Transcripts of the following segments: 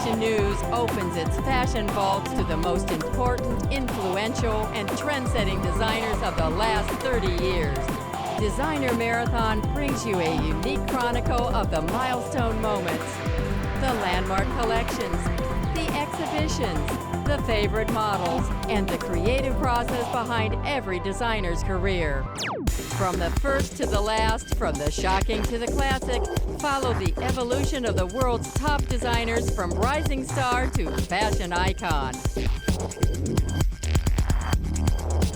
Fashion News opens its fashion vaults to the most important, influential, and trend-setting designers of the last 30 years. Designer Marathon brings you a unique chronicle of the milestone moments, the landmark collections, the exhibitions, the favorite models, and the creative process behind every designer's career. From the first to the last, from the shocking to the classic, follow the evolution of the world's top designers from rising star to fashion icon.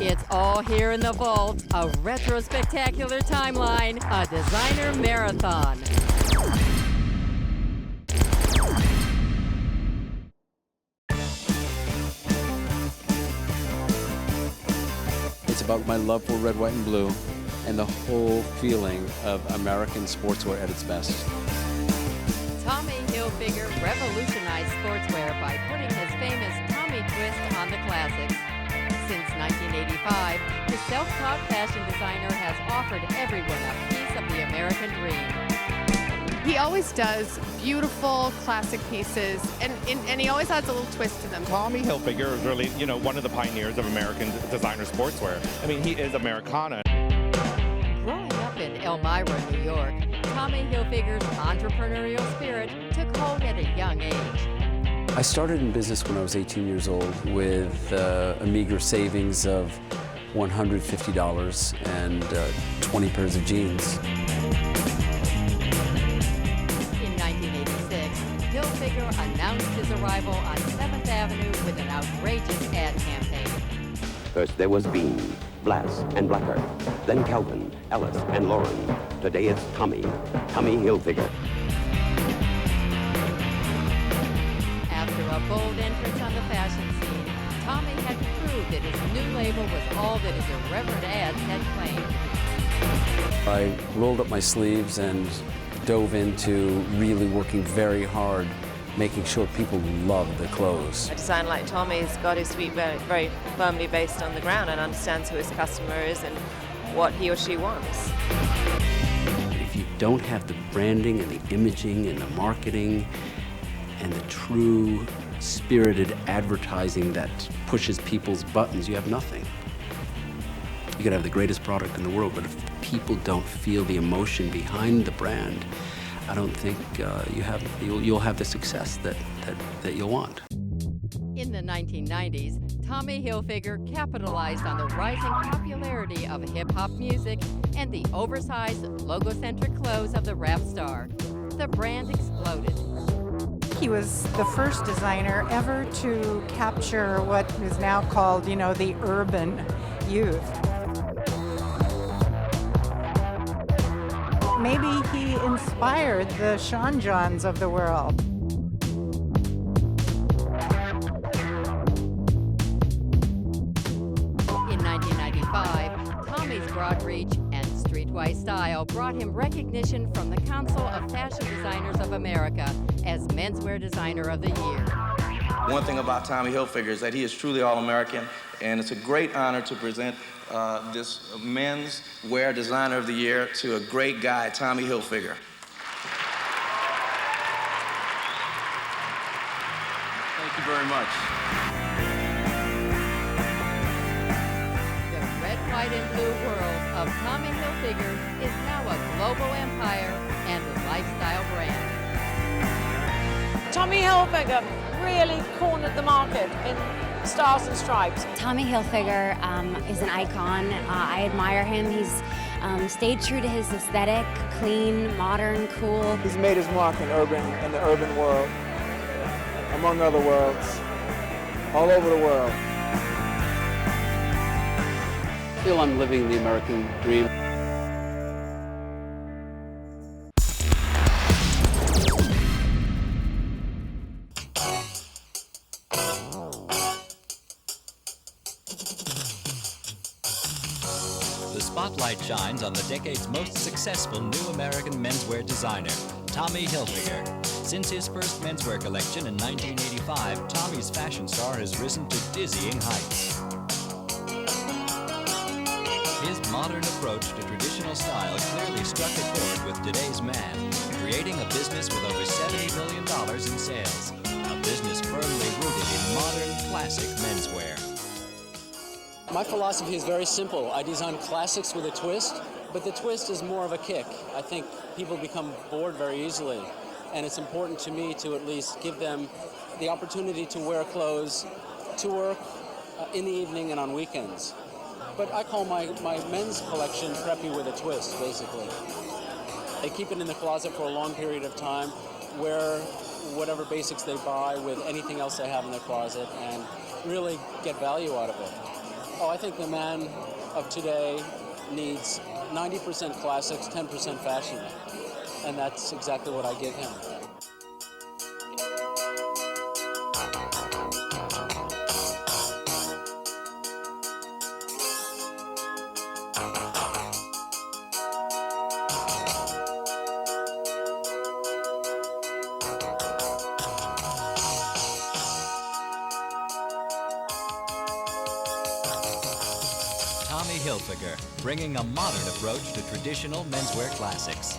It's all here in the vault, a retro-spectacular timeline, a designer marathon. It's about my love for red, white, and blue, and the whole feeling of American sportswear at its best. Tommy Hilfiger revolutionized sportswear by putting his famous Tommy twist on the classics. Since 1985, the self-taught fashion designer has offered everyone a piece of the American dream. He always does beautiful classic pieces, and he always adds a little twist to them. Tommy Hilfiger is really, one of the pioneers of American designer sportswear. I mean, he is Americana. Growing up in Elmira, New York, Tommy Hilfiger's entrepreneurial spirit took hold at a young age. I started in business when I was 18 years old with a meager savings of $150 and 20 pairs of jeans. In 1986, Hilfiger announced his arrival on 7th Avenue with an outrageous ad campaign. First there was Bean, Blass, and Blacker. Then Calvin, Ellis, and Lauren. Today it's Tommy Hilfiger. After a bold entrance on the fashion scene, Tommy had to prove that his new label was all that his irreverent ads had claimed. I rolled up my sleeves and dove into really working very hard, making sure people loved the clothes. A designer like Tommy's got his feet very firmly based on the ground and understands who his customer is and what he or she wants. If you don't have the branding and the imaging and the marketing and the true spirited advertising that pushes people's buttons, you have nothing. You could have the greatest product in the world, but if people don't feel the emotion behind the brand, I don't think you'll have the success that you'll want. In the 1990s, Tommy Hilfiger capitalized on the rising popularity of hip-hop music and the oversized, logocentric clothes of the rap star. The brand exploded. He was the first designer ever to capture what is now called, the urban youth. Maybe he inspired the Sean Johns of the world. In 1995, Tommy's broad reach and streetwise style brought him recognition from the Council of Fashion Designers of America as Menswear Designer of the Year. One thing about Tommy Hilfiger is that he is truly all-American, and it's a great honor to present this Menswear Designer of the Year to a great guy, Tommy Hilfiger. Thank you very much. The red, white, and blue world of Tommy Hilfiger is now a global empire and a lifestyle brand. Tommy Hilfiger really cornered the market in Stars and Stripes. Tommy Hilfiger is an icon. I admire him. He's stayed true to his aesthetic, clean, modern, cool. He's made his mark in the urban world, among other worlds, all over the world. I feel I'm living the American dream. The spotlight shines on the decade's most successful new American menswear designer, Tommy Hilfiger. Since his first menswear collection in 1985, Tommy's fashion star has risen to dizzying heights. His modern approach to traditional style clearly struck a chord with today's man, creating a business with over $70 million in sales. A business firmly rooted in modern, classic menswear. My philosophy is very simple. I design classics with a twist, but the twist is more of a kick. I think people become bored very easily, and it's important to me to at least give them the opportunity to wear clothes to work in the evening and on weekends. But I call my men's collection preppy with a twist, basically. They keep it in the closet for a long period of time, wear whatever basics they buy with anything else they have in their closet, and really get value out of it. Oh, I think the man of today needs 90% classics, 10% fashion, and that's exactly what I give him. Tommy Hilfiger, bringing a modern approach to traditional menswear classics.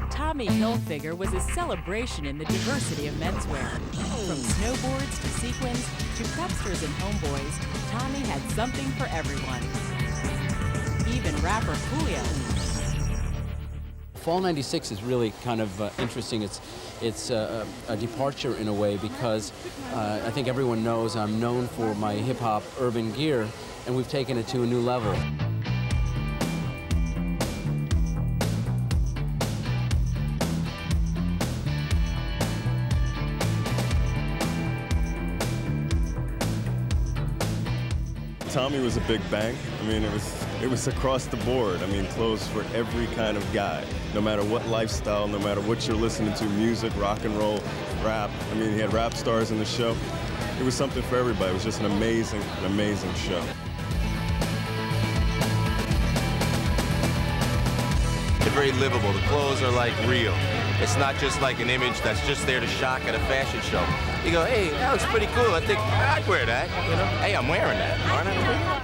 Tommy Hilfiger was a celebration in the diversity of menswear. From snowboards to sequins to prepsters and homeboys, Tommy had something for everyone. Even rapper Julio. Fall '96 is really kind of interesting. It's a departure in a way because I think everyone knows I'm known for my hip-hop urban gear, and we've taken it to a new level. Tommy was a big bang. I mean, it was across the board. I mean, clothes for every kind of guy, no matter what lifestyle, no matter what you're listening to, music, rock and roll, rap. I mean, he had rap stars in the show. It was something for everybody. It was just an amazing show. They're very livable. The clothes are like real. It's not just like an image that's just there to shock at a fashion show. You go, hey, that looks pretty cool. I think I'd wear that. You know, hey, I'm wearing that, aren't I?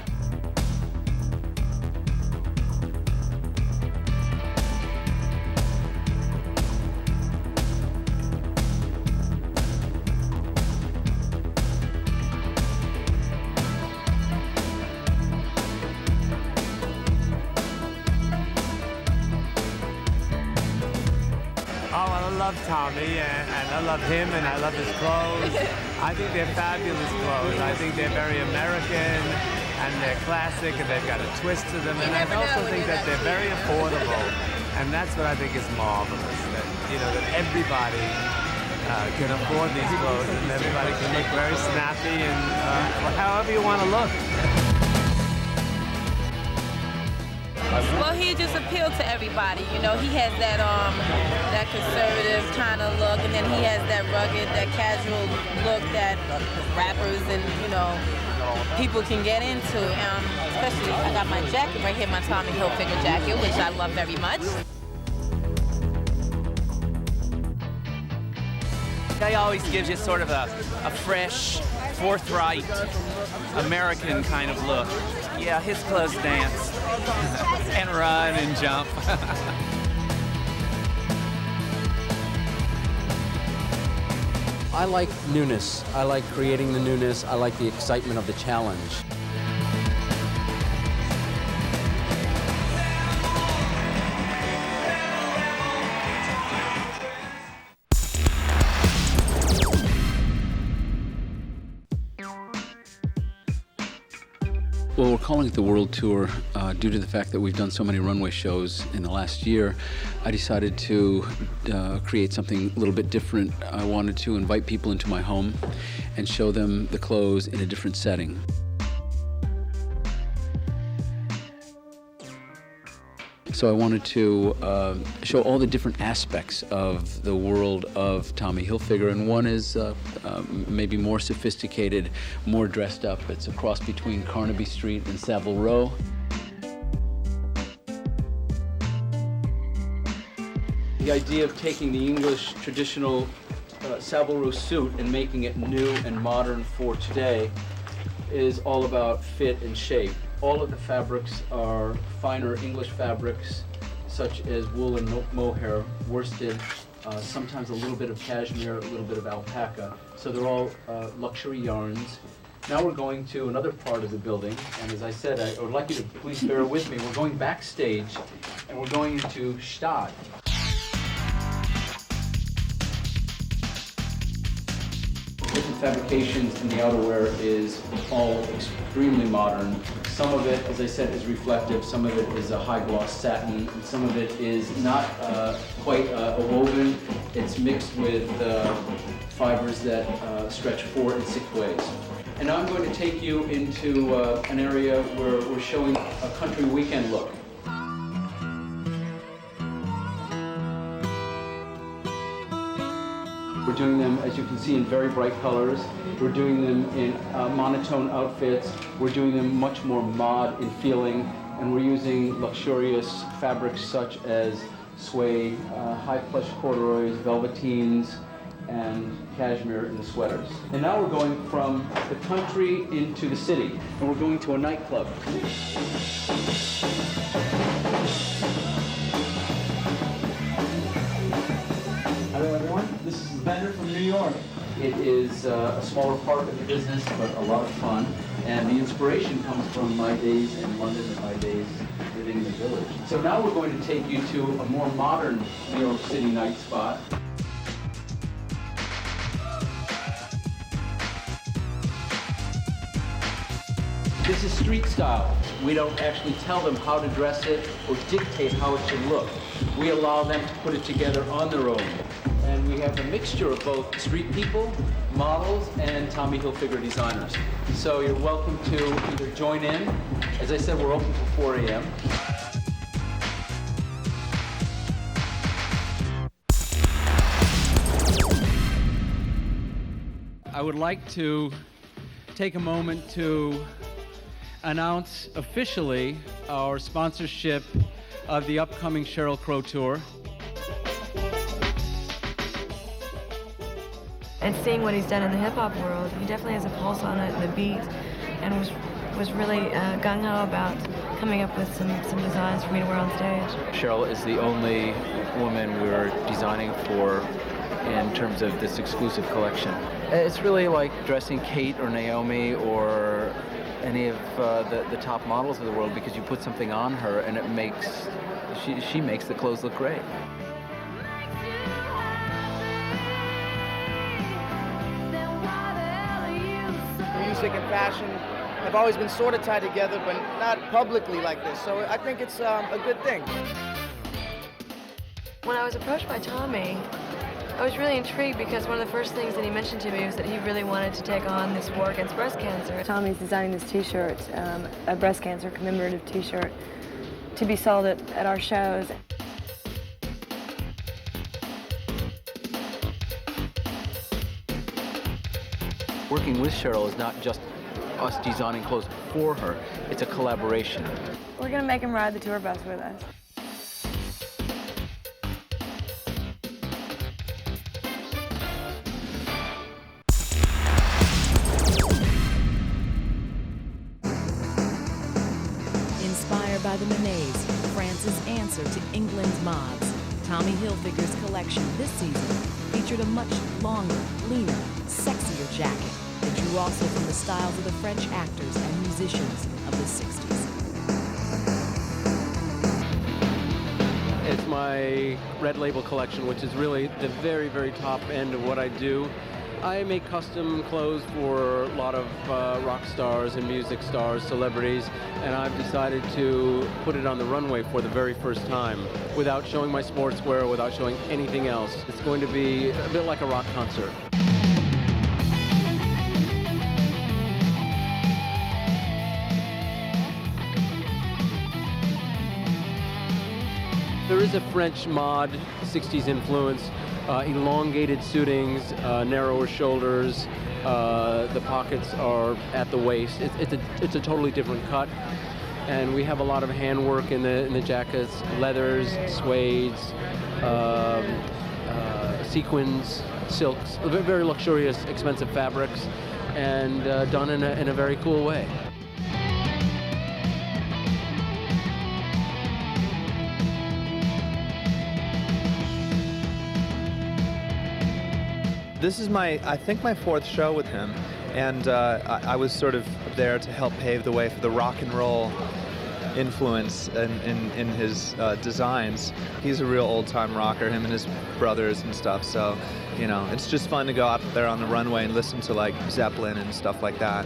I love Tommy, and I love him, and I love his clothes. I think they're fabulous clothes. I think they're very American, and they're classic, and they've got a twist to them. And I also think that they're very affordable, and that's what I think is marvelous. That that everybody can afford these clothes, and everybody can look very snappy and however you want to look. Well, he just appealed to everybody. You know, he has that that conservative kind of look, and then he has that rugged, that casual look that rappers and people can get into. Especially, I got my jacket right here, my Tommy Hilfiger jacket, which I love very much. He always gives you sort of a fresh, forthright, American kind of look. Yeah, his clothes dance and run and jump. I like newness. I like creating the newness. I like the excitement of the challenge. Well, we're calling it the World Tour due to the fact that we've done so many runway shows in the last year. I decided to create something a little bit different. I wanted to invite people into my home and show them the clothes in a different setting. So I wanted to show all the different aspects of the world of Tommy Hilfiger, and one is maybe more sophisticated, more dressed up. It's a cross between Carnaby Street and Savile Row. The idea of taking the English traditional Savile Row suit and making it new and modern for today is all about fit and shape. All of the fabrics are finer English fabrics, such as wool and mohair, worsted, sometimes a little bit of cashmere, a little bit of alpaca. So they're all luxury yarns. Now we're going to another part of the building, and as I said, I would like you to please bear with me. We're going backstage, and we're going into Stade. Different fabrications in the outerwear is all extremely modern. Some of it, as I said, is reflective, some of it is a high gloss satin, and some of it is not quite a woven. It's mixed with fibers that stretch 4 and 6 ways. And now I'm going to take you into an area where we're showing a country weekend look. We're doing them, as you can see, in very bright colors. We're doing them in monotone outfits. We're doing them much more mod in feeling, and we're using luxurious fabrics such as suede, high plush corduroys, velveteens, and cashmere in the sweaters. And now we're going from the country into the city, and we're going to a nightclub. Hello everyone, this is Bender from New York. It is a smaller part of the business, but a lot of fun. And the inspiration comes from my days in London and my days living in the village. So now we're going to take you to a more modern New York City night spot. This is street style. We don't actually tell them how to dress it or dictate how it should look. We allow them to put it together on their own. And we have a mixture of both street people, models, and Tommy Hilfiger designers. So you're welcome to either join in. As I said, we're open till 4 a.m. I would like to take a moment to announce officially our sponsorship of the upcoming Sheryl Crow Tour. And seeing what he's done in the hip-hop world, he definitely has a pulse on it and the beat, and was really gung-ho about coming up with some designs for me to wear on stage. Sheryl is the only woman we're designing for in terms of this exclusive collection. It's really like dressing Kate or Naomi or any of the top models of the world, because you put something on her and it makes, she makes the clothes look great. Music and fashion have always been sort of tied together, but not publicly like this. So I think it's a good thing. When I was approached by Tommy, I was really intrigued because one of the first things that he mentioned to me was that he really wanted to take on this war against breast cancer. Tommy's designing this t-shirt, a breast cancer commemorative t-shirt, to be sold at our shows. Working with Sheryl is not just us designing clothes for her, it's a collaboration. We're going to make him ride the tour bus with us. Inspired by the Monets, France's answer to England's mods, Tommy Hilfiger's collection this season featured a much longer, leaner, sexier jacket that drew also from the styles of the French actors and musicians of the 60s. It's my Red Label collection, which is really the very, very top end of what I do. I make custom clothes for a lot of rock stars and music stars, celebrities, and I've decided to put it on the runway for the very first time without showing my sportswear, without showing anything else. It's going to be a bit like a rock concert. There is a French mod, 60s influence, elongated suitings, narrower shoulders, the pockets are at the waist. It's a totally different cut, and we have a lot of handwork in the jackets, leathers, suedes, sequins, silks, very luxurious, expensive fabrics, and done in a very cool way. This is I think my 4th show with him, and I was sort of there to help pave the way for the rock and roll influence in his designs. He's a real old-time rocker, him and his brothers and stuff, so, you know, it's just fun to go out there on the runway and listen to, like, Zeppelin and stuff like that.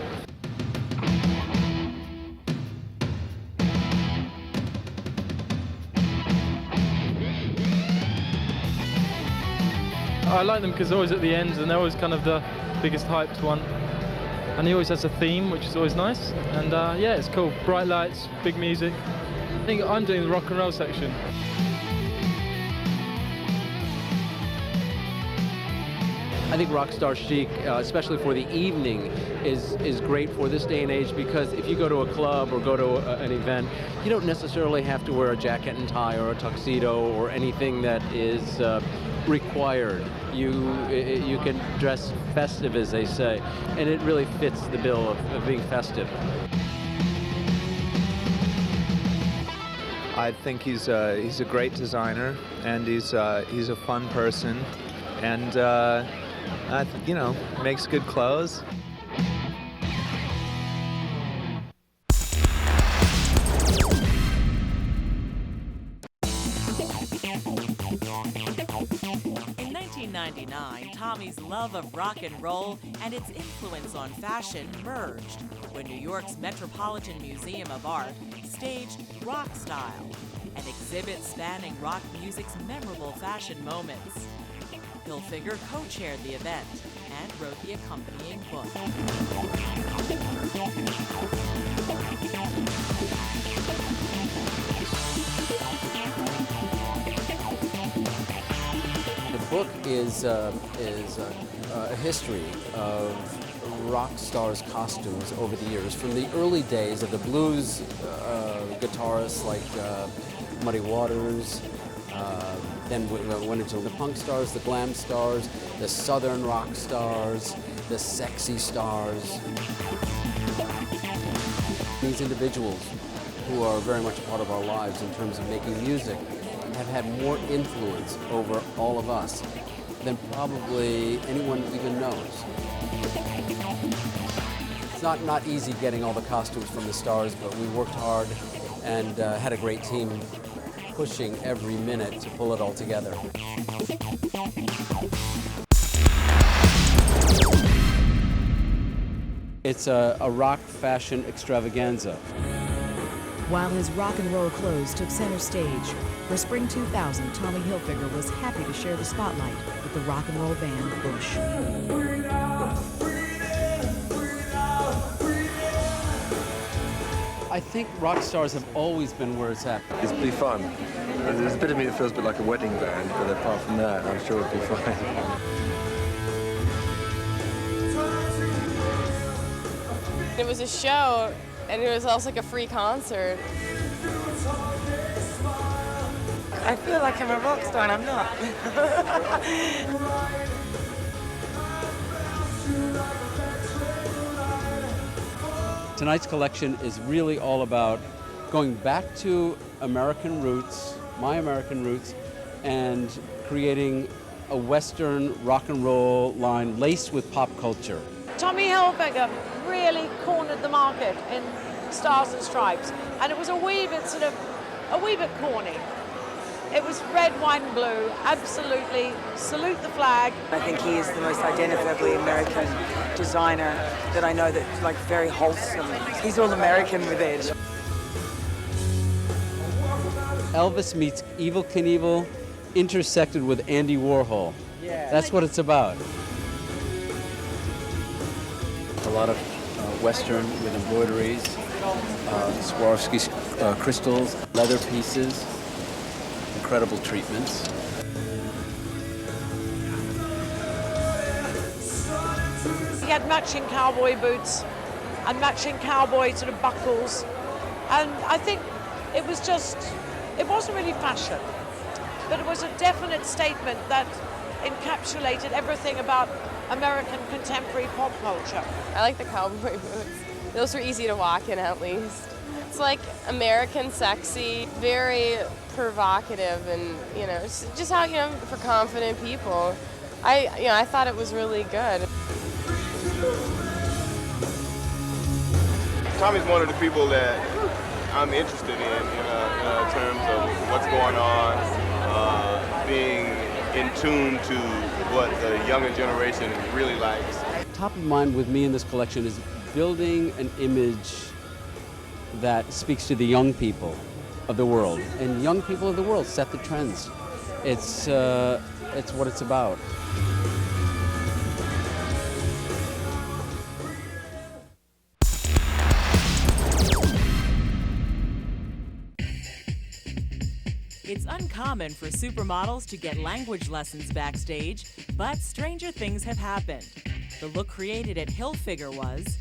I like them because they're always at the end and they're always kind of the biggest hyped one. And he always has a theme, which is always nice. And yeah, it's cool. Bright lights, big music. I think I'm doing the rock and roll section. I think rockstar chic, especially for the evening, is great for this day and age, because if you go to a club or go to an event, you don't necessarily have to wear a jacket and tie or a tuxedo or anything that is required. You can dress festive, as they say, and it really fits the bill of being festive. I think he's a great designer, and he's a fun person, and you know, makes good clothes. In 1999, Tommy's love of rock and roll and its influence on fashion merged when New York's Metropolitan Museum of Art staged Rock Style, an exhibit spanning rock music's memorable fashion moments. Hilfiger co-chaired the event and wrote the accompanying book. The book is a history of rock stars' costumes over the years, from the early days of the blues guitarists like Muddy Waters. Then we went into the punk stars, the glam stars, the southern rock stars, the sexy stars. These individuals, who are very much a part of our lives in terms of making music, have had more influence over all of us than probably anyone even knows. It's not easy getting all the costumes from the stars, but we worked hard and had a great team pushing every minute to pull it all together. It's a rock fashion extravaganza. While his rock and roll clothes took center stage, for Spring 2000, Tommy Hilfiger was happy to share the spotlight with the rock and roll band Bush. I think rock stars have always been where it's at. It's be fun. There's a bit of me that feels a bit like a wedding band, but apart from that, I'm sure it'll be fine. It was a show, and it was also like a free concert. I feel like I'm a rock star, and I'm not. Tonight's collection is really all about going back to American roots, my American roots, and creating a Western rock and roll line laced with pop culture. Tommy Hilfiger really cornered the market in Stars and Stripes, and it was a wee bit corny. It was red, white, and blue. Absolutely salute the flag. I think he is the most identifiably American designer that I know, that's like very wholesome. He's all American with it. Elvis meets Evel Knievel intersected with Andy Warhol. Yeah. That's what it's about. A lot of Western with embroideries, Swarovski crystals, leather pieces, incredible treatments. He had matching cowboy boots and matching cowboy sort of buckles. And I think it wasn't really fashion, but it was a definite statement that encapsulated everything about American contemporary pop culture. I like the cowboy boots. Those are easy to walk in, at least. It's like American sexy, very provocative, and, you know, it's just how, you know, for confident people. I thought it was really good. Tommy's one of the people that I'm interested in terms of what's going on, being in tune to what the younger generation really likes. Top of mind with me in this collection is building an image that speaks to the young people of the world. And young people of the world set the trends. It's what it's about. It's uncommon for supermodels to get language lessons backstage, but stranger things have happened. The look created at Hilfiger was...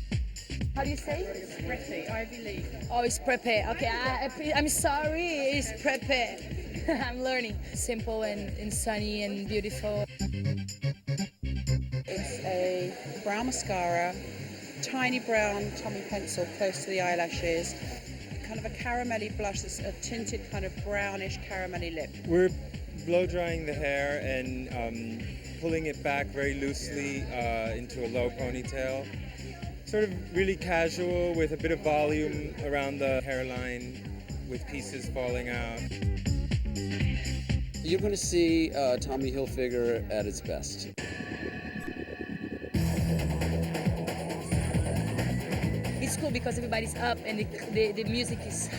How do you say? It's preppy, Ivy League. Oh, it's preppy. Okay, I'm sorry, it's preppy. I'm learning. Simple and sunny and beautiful. It's a brown mascara, tiny brown Tommy pencil close to the eyelashes, kind of a caramelly blush, that's a tinted kind of brownish caramelly lip. We're blow drying the hair and pulling it back very loosely into a low ponytail. Sort of really casual with a bit of volume around the hairline with pieces falling out. You're going to see Tommy Hilfiger at its best. It's cool because everybody's up and the music is,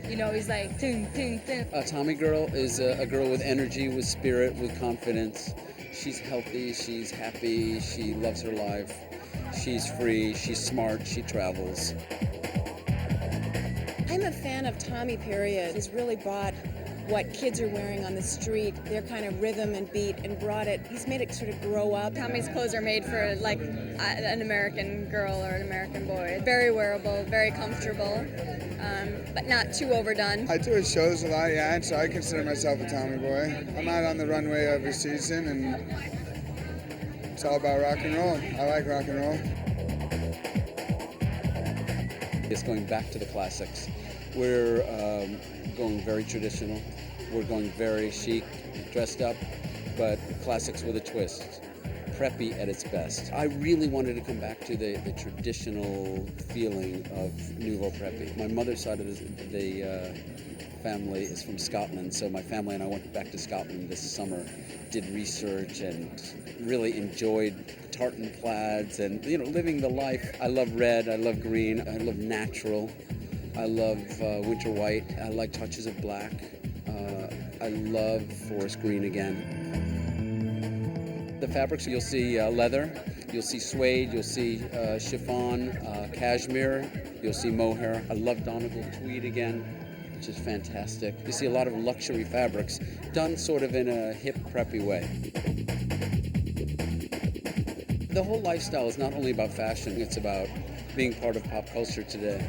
it's like dun, dun, dun. A Tommy girl is a girl with energy, with spirit, with confidence. She's healthy, she's happy, she loves her life. She's free, she's smart, she travels. I'm a fan of Tommy, period. He's really brought what kids are wearing on the street, their kind of rhythm and beat, and brought it, he's made it sort of grow up. Tommy's clothes are made for like an American girl or an American boy. Very wearable, very comfortable, but not too overdone. I tour shows a lot, yeah, and so I consider myself a Tommy boy. I'm out on the runway every season, and it's all about rock and roll. I like rock and roll. It's going back to the classics. We're going very traditional. We're going very chic, dressed up, but classics with a twist. Preppy at its best. I really wanted to come back to the traditional feeling of nouveau preppy. My mother's side of the family is from Scotland, so my family and I went back to Scotland this summer, did research and really enjoyed tartan plaids and living the life. I love red, I love green, I love natural, I love winter white, I like touches of black, I love forest green again. The fabrics, you'll see leather, you'll see suede, you'll see chiffon, cashmere, you'll see mohair. I love Donegal tweed again, which is fantastic. You see a lot of luxury fabrics done sort of in a hip, preppy way. The whole lifestyle is not only about fashion, it's about being part of pop culture today.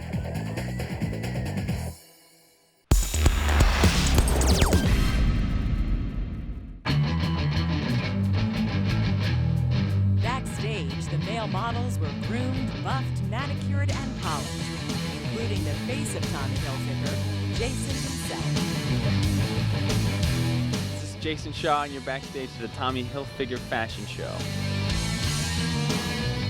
Backstage, the male models were groomed, buffed, manicured, and polished, including the face of Tommy Hilfiger, Jason himself. This is Jason Shaw, and you're backstage at the Tommy Hilfiger fashion show.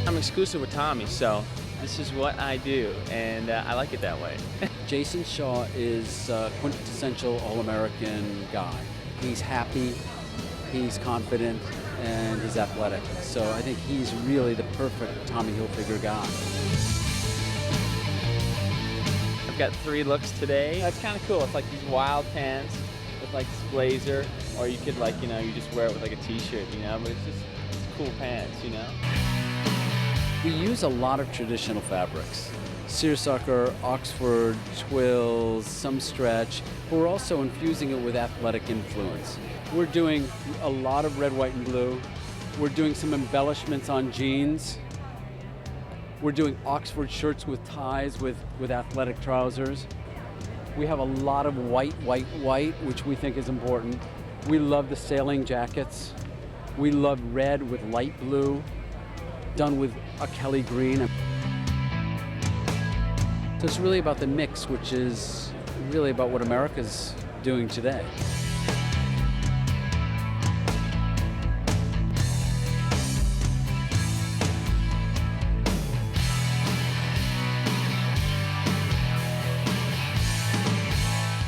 I'm exclusive with Tommy, so this is what I do, and I like it that way. Jason Shaw is a quintessential all-American guy. He's happy, he's confident, and he's athletic. So I think he's really the perfect Tommy Hilfiger guy. I've got 3 looks today. It's kind of cool. It's like these wild pants with like this blazer, or you could you just wear it with like a t-shirt, but it's cool pants, We use a lot of traditional fabrics. Seersucker, Oxford, twills, some stretch, but we're also infusing it with athletic influence. We're doing a lot of red, white, and blue. We're doing some embellishments on jeans. We're doing Oxford shirts with ties with athletic trousers. We have a lot of white, white, white, which we think is important. We love the sailing jackets. We love red with light blue, done with a Kelly green. So it's really about the mix, which is really about what America's doing today.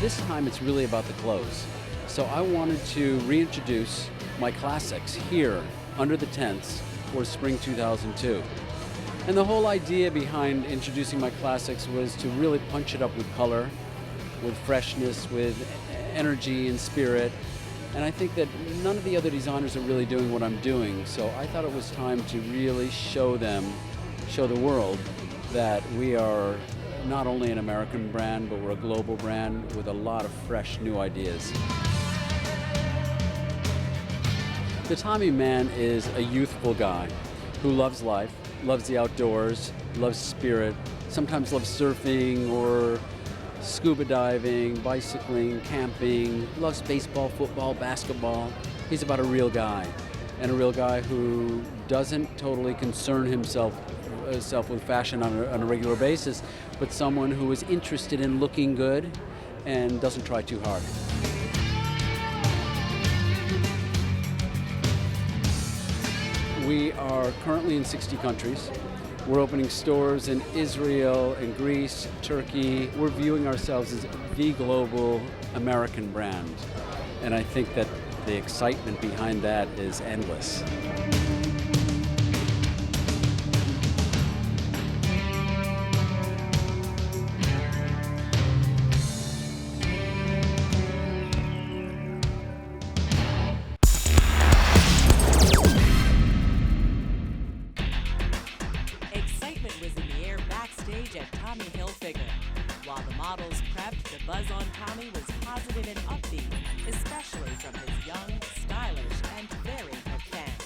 this time it's really about the clothes. So I wanted to reintroduce my classics here under the tents for spring 2002. And the whole idea behind introducing my classics was to really punch it up with color, with freshness, with energy and spirit. And I think that none of the other designers are really doing what I'm doing. So I thought it was time to really show them, show the world that we are not only an American brand, but we're a global brand with a lot of fresh new ideas. The Tommy man is a youthful guy who loves life, loves the outdoors, loves spirit, sometimes loves surfing or scuba diving, bicycling, camping, loves baseball, football, basketball. He's about a real guy, and a real guy who doesn't totally concern himself with fashion on a regular basis, but someone who is interested in looking good and doesn't try too hard. We are currently in 60 countries. We're opening stores in Israel and Greece, Turkey. We're viewing ourselves as the global American brand. And I think that the excitement behind that is endless. At Tommy Hilfiger. While the models prepped, the buzz on Tommy was positive and upbeat, especially from his young, stylish, and very hip fans.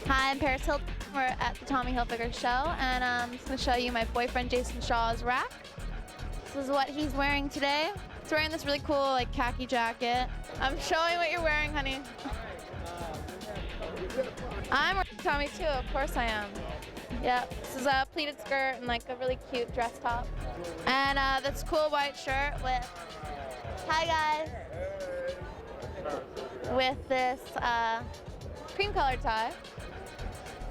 Hi, I'm Paris Hilton. We're at the Tommy Hilfiger show, and I'm just going to show you my boyfriend Jason Shaw's rack. This is what he's wearing today. He's wearing this really cool like khaki jacket. I'm showing what you're wearing, honey. I'm wearing Tommy too, of course I am. Yep, this is a pleated skirt and like a really cute dress top. And this cool white shirt with, hi guys, with this cream colored tie.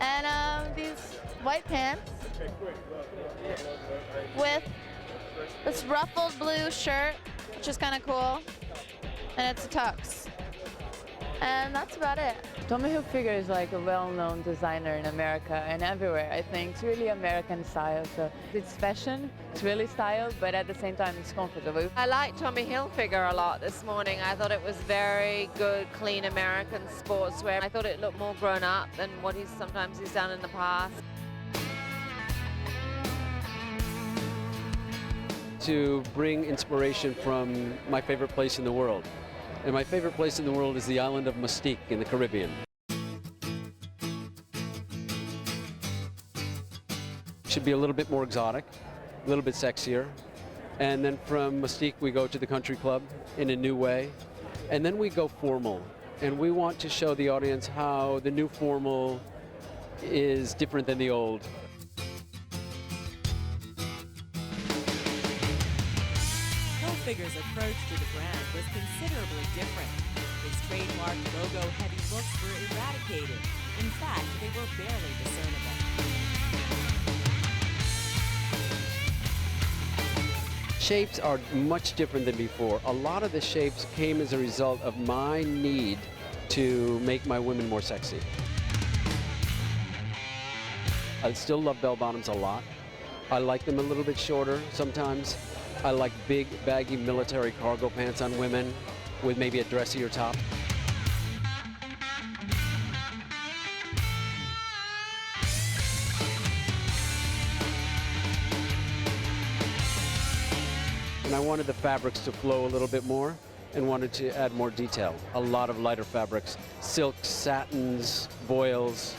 And these white pants with this ruffled blue shirt, which is kind of cool, and it's a tux. And that's about it. Tommy Hilfiger is like a well-known designer in America and everywhere, I think. It's really American style, so it's fashion, it's really styled, but at the same time it's comfortable. I liked Tommy Hilfiger a lot this morning. I thought it was very good, clean American sportswear. I thought it looked more grown up than what sometimes he's done in the past. To bring inspiration from my favorite place in the world. And my favorite place in the world is the island of Mystique in the Caribbean. Should be a little bit more exotic, a little bit sexier. And then from Mystique we go to the country club in a new way. And then we go formal. And we want to show the audience how the new formal is different than the old. Hilfiger's approach to the brand was considerably different. His trademark logo-heavy looks were eradicated. In fact, they were barely discernible. Shapes are much different than before. A lot of the shapes came as a result of my need to make my women more sexy. I still love bell bottoms a lot. I like them a little bit shorter sometimes. I like big, baggy military cargo pants on women with maybe a dressier top. And I wanted the fabrics to flow a little bit more and wanted to add more detail. A lot of lighter fabrics, silks, satins, voils.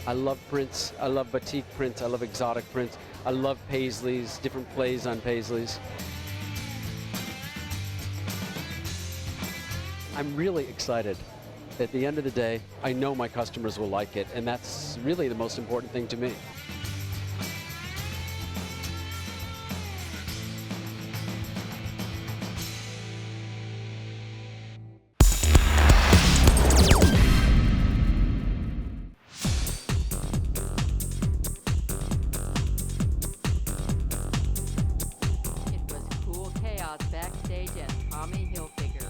I love prints, I love batik prints, I love exotic prints, I love paisleys, different plays on paisleys. I'm really excited. At the end of the day, I know my customers will like it, and that's really the most important thing to me. backstage as Tommy Hilfiger.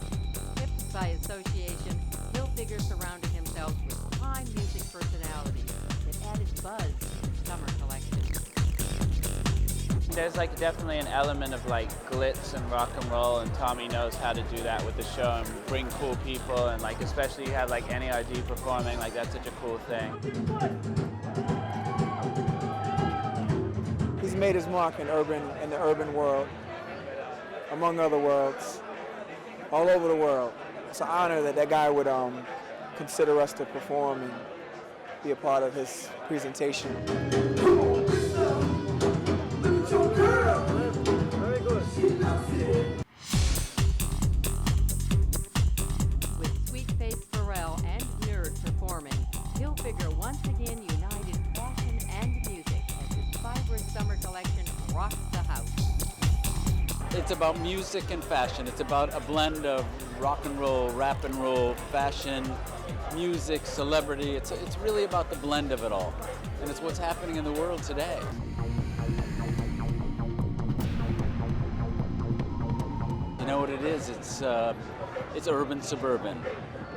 Tipped by association, Hilfiger surrounded himself with prime music personalities that added buzz to his summer collection. There's like definitely an element of like glitz and rock and roll, and Tommy knows how to do that with the show and bring cool people, and like especially you have like NERD performing, like that's such a cool thing. He's made his mark in the urban world, among other worlds, all over the world. It's an honor that that guy would consider us to perform and be a part of his presentation. With Sweet-Faced Pharrell and Nerd performing, Hilfiger once again united fashion and music as his vibrant summer collection rocks the house. It's about music and fashion. It's about a blend of rock and roll, rap and roll, fashion, music, celebrity. It's really about the blend of it all. And it's what's happening in the world today. You know what it is? It's urban suburban.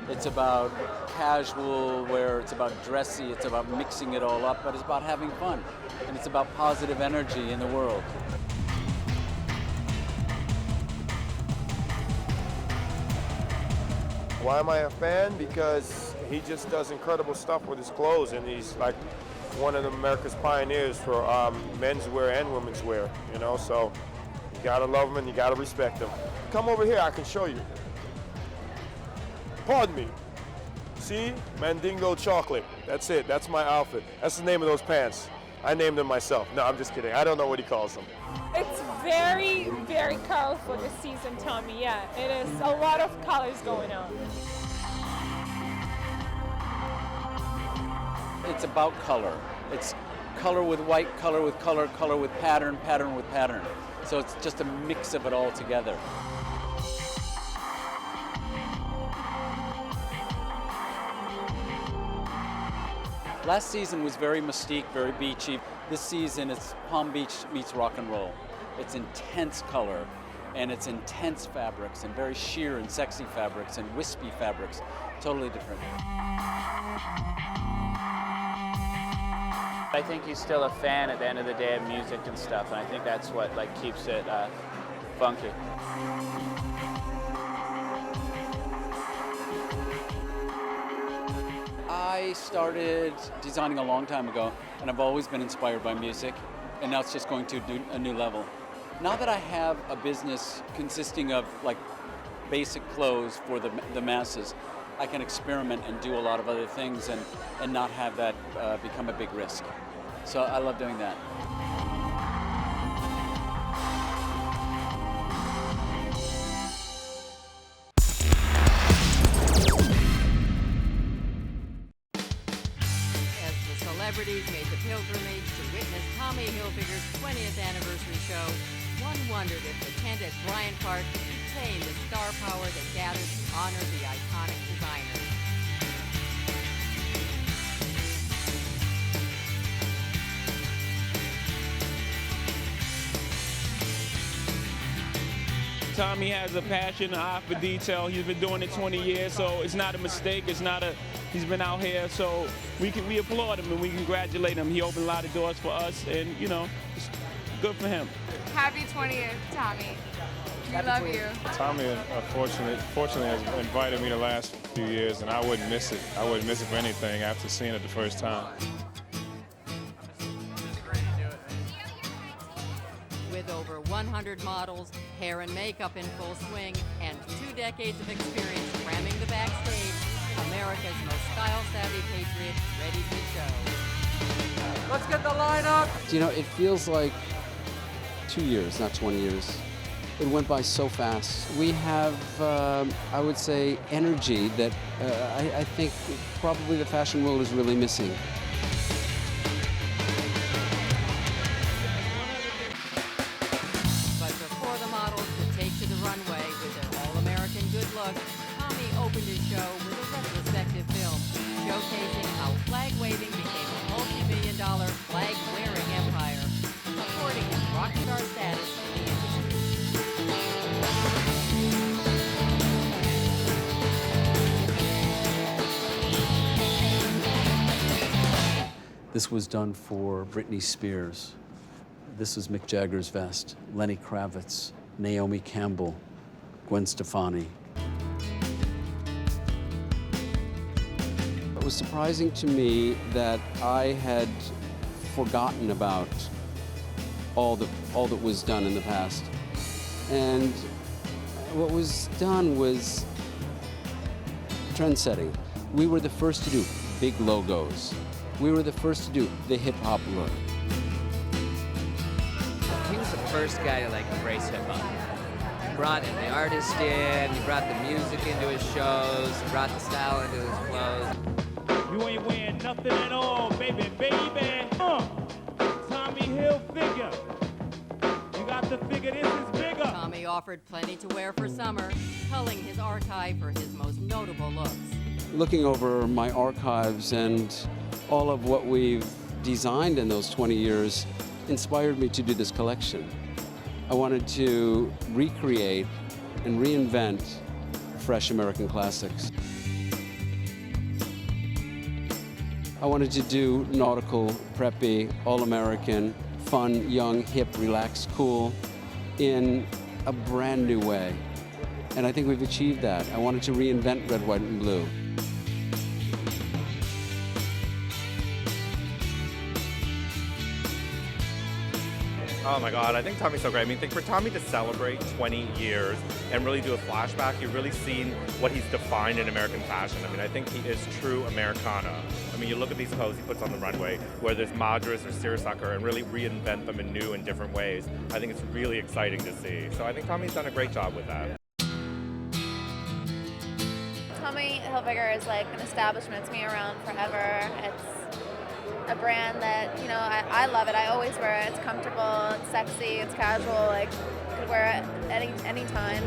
It's about casual wear, it's about dressy, it's about mixing it all up, but it's about having fun. And it's about positive energy in the world. Why am I a fan? Because he just does incredible stuff with his clothes, and he's like one of America's pioneers for menswear and womenswear, you know, so you gotta love him and you gotta respect him. Come over here, I can show you. Pardon me. See? Mandingo chocolate. That's it, that's my outfit. That's the name of those pants. I named them myself. No, I'm just kidding. I don't know what he calls them. It's very, very colorful this season, Tommy. Yeah, it is a lot of colors going on. It's about color. It's color with white, color with color, color with pattern, pattern with pattern. So it's just a mix of it all together. Last season was very mystique, very beachy. This season it's Palm Beach meets rock and roll. It's intense color, and it's intense fabrics, and very sheer and sexy fabrics, and wispy fabrics. Totally different. I think he's still a fan at the end of the day of music and stuff, and I think that's what like keeps it funky. I started designing a long time ago, and I've always been inspired by music, and now it's just going to a new level. Now that I have a business consisting of like basic clothes for the masses, I can experiment and do a lot of other things and not have that become a big risk. So I love doing that. Celebrities made the pilgrimage to witness Tommy Hilfiger's 20th anniversary show. One wondered if the tent at Bryant Park could contain the star power that gathered to honor the iconic designer. Tommy has a passion, an eye for detail. He's been doing it 20 years, so it's not a mistake. He's been out here, so we applaud him and we congratulate him. He opened a lot of doors for us, and you know, it's good for him. Happy 20th, Tommy. We love you. Tommy, fortunately, has invited me the last few years, and I wouldn't miss it. I wouldn't miss it for anything after seeing it the first time. With over 100 models, hair and makeup in full swing, and 2 decades of experience cramming the backstage, America's most style-savvy patriot ready to show. Let's get the line up. You know, it feels like 2 years, not 20 years. It went by so fast. We have, I would say, energy that I think probably the fashion world is really missing. But before the models could take to the runway with their all-American good look, Tommy opened his show with a retrospective film showcasing how flag-waving became a multi-million-dollar flag-wearing empire, supporting his rock star status in the industry. This was done for Britney Spears. This was Mick Jagger's vest, Lenny Kravitz, Naomi Campbell, Gwen Stefani. It was surprising to me that I had forgotten about all that was done in the past. And what was done was trend-setting. We were the first to do big logos. We were the first to do the hip-hop look. He was the first guy to embrace hip-hop. He brought in the artist in, he brought the music into his shows, he brought the style into his clothes. You ain't wearing nothing at all, baby, baby. Tommy Hilfiger. You got to figure this is bigger. Tommy offered plenty to wear for summer, culling his archive for his most notable looks. Looking over my archives and all of what we've designed in those 20 years inspired me to do this collection. I wanted to recreate and reinvent fresh American classics. I wanted to do nautical, preppy, all-American, fun, young, hip, relaxed, cool in a brand new way. And I think we've achieved that. I wanted to reinvent red, white, and blue. Oh my God, I think Tommy's so great. I mean, for Tommy to celebrate 20 years and really do a flashback, you've really seen what he's defined in American fashion. I mean, I think he is true Americana. I mean, you look at these clothes he puts on the runway, whether it's Madras or seersucker, and really reinvent them in new and different ways. I think it's really exciting to see. So I think Tommy's done a great job with that. Tommy Hilfiger is like an establishment. It's been around forever. It's a brand that, you know, I love it. I always wear it. It's comfortable, it's sexy, it's casual. Like, you could wear it any time.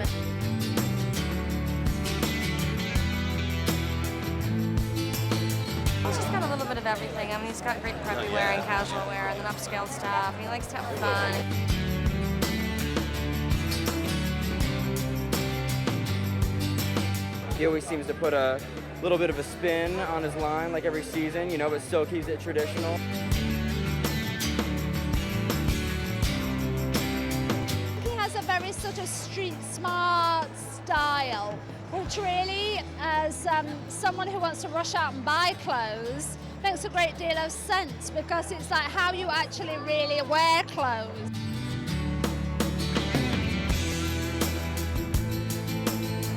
He's just got a little bit of everything. I mean, he's got great preppy wear and casual wear and then upscale stuff. He likes to have fun. He always seems to put a little bit of a spin on his line like every season, you know, but still keeps it traditional. He has a very sort of street smart style, which really, as someone who wants to rush out and buy clothes, makes a great deal of sense because it's like how you actually really wear clothes.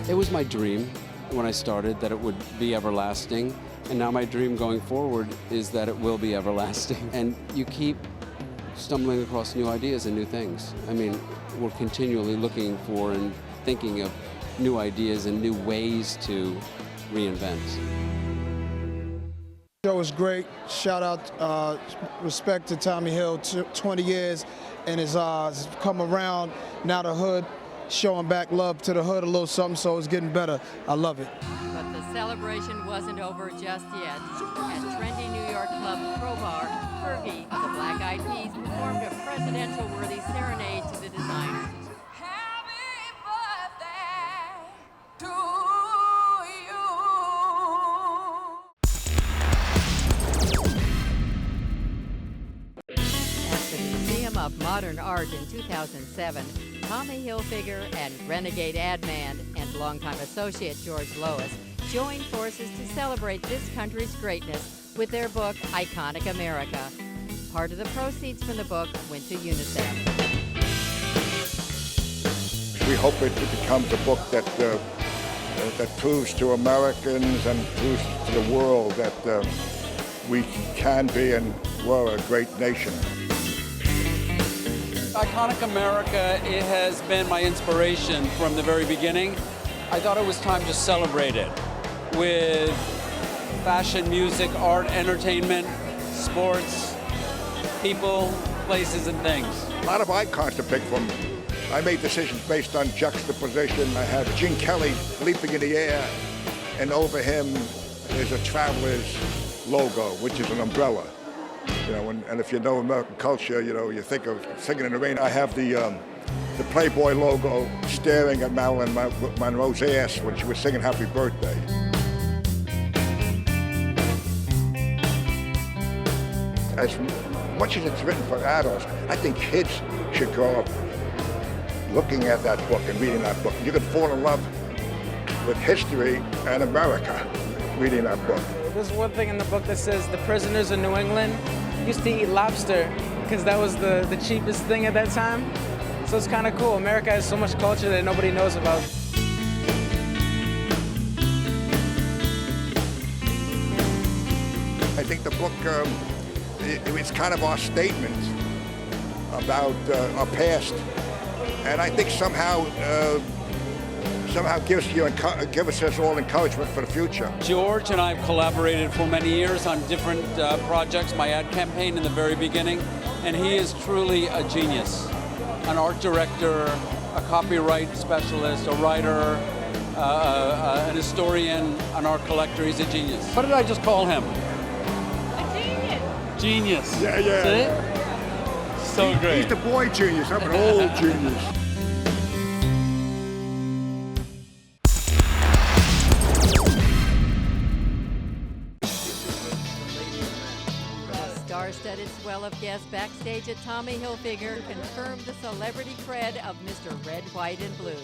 It was my dream when I started that it would be everlasting, and now my dream going forward is that it will be everlasting. And you keep stumbling across new ideas and new things. I mean, we're continually looking for and thinking of new ideas and new ways to reinvent. The show was great. Shout out, respect to Tommy Hill, 20 years, and has come around. Now the hood, showing back love to the hood a little something, so it's getting better. I love it. But the celebration wasn't over just yet. At trendy New York club Crowbar, Fergie of the Black Eyed Peas performed a presidential-worthy serenade to the designers. At the Museum of Modern Art in 2007, Tommy Hilfiger and renegade ad man and longtime associate George Lois joined forces to celebrate this country's greatness with their book, Iconic America. Part of the proceeds from the book went to UNICEF. We hope it becomes a book that proves to Americans and proves to the world that we can be and we're a great nation. Iconic America, it has been my inspiration from the very beginning. I thought it was time to celebrate it with fashion, music, art, entertainment, sports, people, places, and things. A lot of icons to pick from. I made decisions based on juxtaposition. I had Gene Kelly leaping in the air, and over him is a Traveler's logo, which is an umbrella. You know, and if you know American culture, you know, you think of Singing in the Rain. I have the Playboy logo staring at Marilyn Monroe's ass when she was singing Happy Birthday. as much as it's written for adults, I think kids should grow up looking at that book and reading that book. You could fall in love with history and America reading that book. There's one thing in the book that says the prisoners in New England used to eat lobster because that was the cheapest thing at that time. So it's kind of cool. America has so much culture that nobody knows about. I think the book, it's kind of our statement about our past, and I think somehow gives us all encouragement for the future. George and I have collaborated for many years on different projects, my ad campaign in the very beginning, and he is truly a genius. An art director, a copyright specialist, a writer, an historian, an art collector. He's a genius. What did I just call him? Genius. Yeah. See? So great. He's the boy genius. I'm an old genius. The star-studded swell of guests backstage at Tommy Hilfiger confirmed the celebrity cred of Mr. Red, White, and Blue.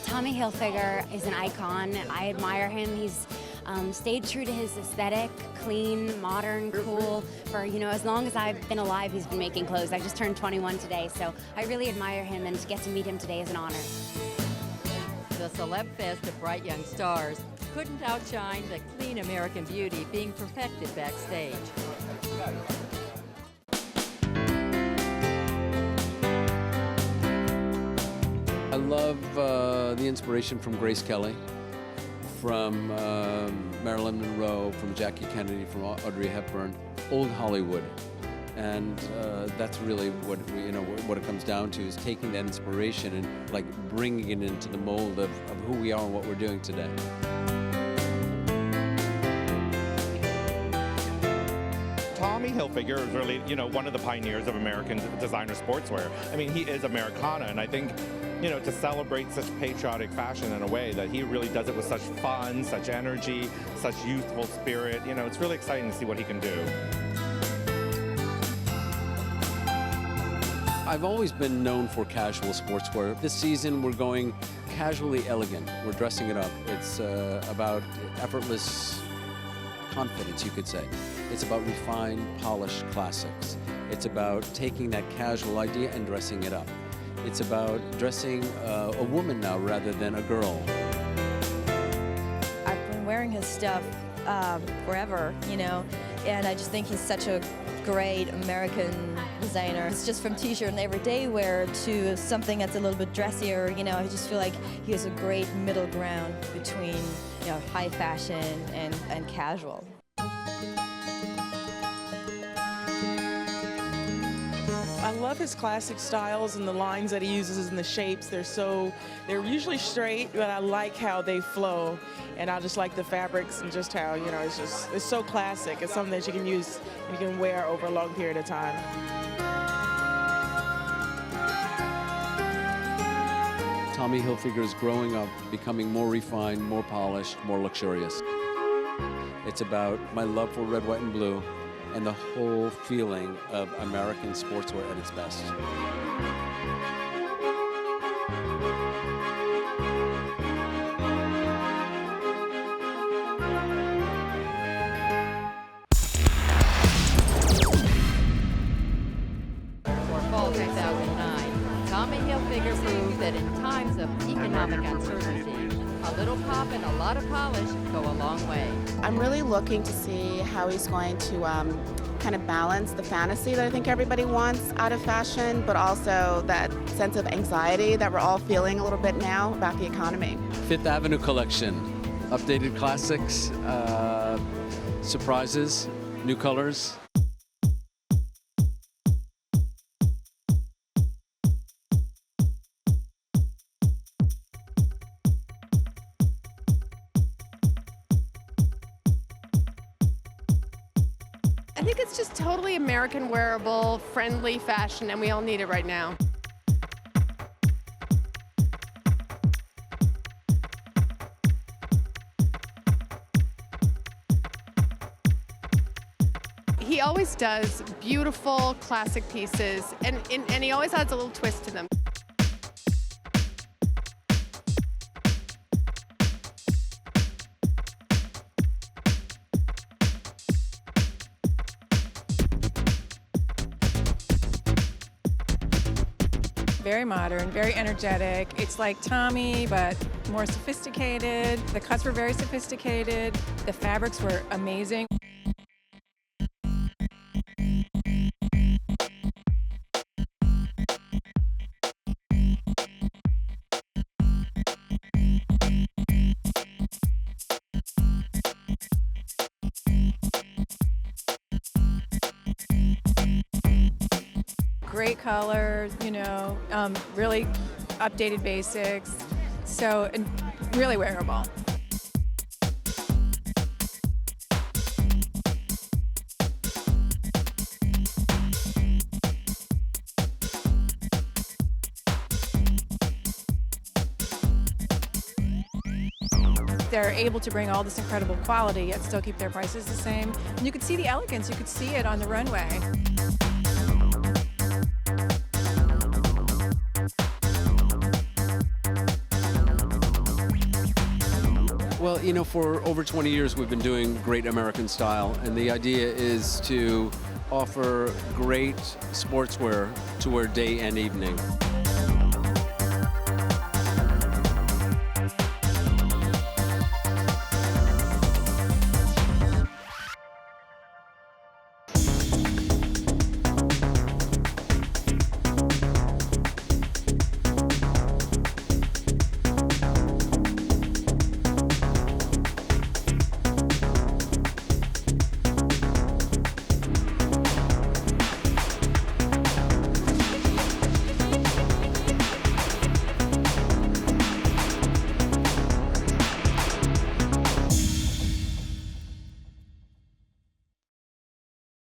Tommy Hilfiger is an icon. I admire him. He's stayed true to his aesthetic, clean, modern, cool. For, as long as I've been alive, he's been making clothes. I just turned 21 today, so I really admire him, and to get to meet him today is an honor. The celeb fest of bright young stars couldn't outshine the clean American beauty being perfected backstage. I love the inspiration from Grace Kelly, from Marilyn Monroe, from Jackie Kennedy, from Audrey Hepburn, old Hollywood. And that's really what it comes down to, is taking that inspiration and like bringing it into the mold of who we are and what we're doing today. Tommy Hilfiger is really, one of the pioneers of American designer sportswear. I mean, he is Americana, and I think, to celebrate such patriotic fashion in a way that he really does it with such fun, such energy, such youthful spirit, it's really exciting to see what he can do. I've always been known for casual sportswear. This season, we're going casually elegant. We're dressing it up. It's about effortless confidence, you could say. It's about refined, polished classics. It's about taking that casual idea and dressing it up. It's about dressing a woman now rather than a girl. I've been wearing his stuff forever, and I just think he's such a great American designer. It's just from t-shirt and everyday wear to something that's a little bit dressier, I just feel like he has a great middle ground between, high fashion and casual. I love his classic styles and the lines that he uses and the shapes. They're usually straight, but I like how they flow. And I just like the fabrics and just how, it's so classic. It's something that you can use and you can wear over a long period of time. Tommy Hilfiger is growing up, becoming more refined, more polished, more luxurious. It's about my love for red, white, and blue, and the whole feeling of American sportswear at its best. For fall 2009, Tommy Hilfiger proved that in times of economic uncertainty, a little pop and a lot of polish go a long way. I'm really looking to see how he's going to kind of balance the fantasy that I think everybody wants out of fashion, but also that sense of anxiety that we're all feeling a little bit now about the economy. Fifth Avenue collection, updated classics, surprises, new colors. I think it's just totally American wearable, friendly fashion, and we all need it right now. He always does beautiful classic pieces, and he always adds a little twist to them. Very modern, very energetic. It's like Tommy, but more sophisticated. The cuts were very sophisticated. The fabrics were amazing. Great colors, you know, really updated basics, so and really wearable. They're able to bring all this incredible quality yet still keep their prices the same. And you could see the elegance, you could see it on the runway. Well, you know, for over 20 years we've been doing great American style, and the idea is to offer great sportswear to wear day and evening.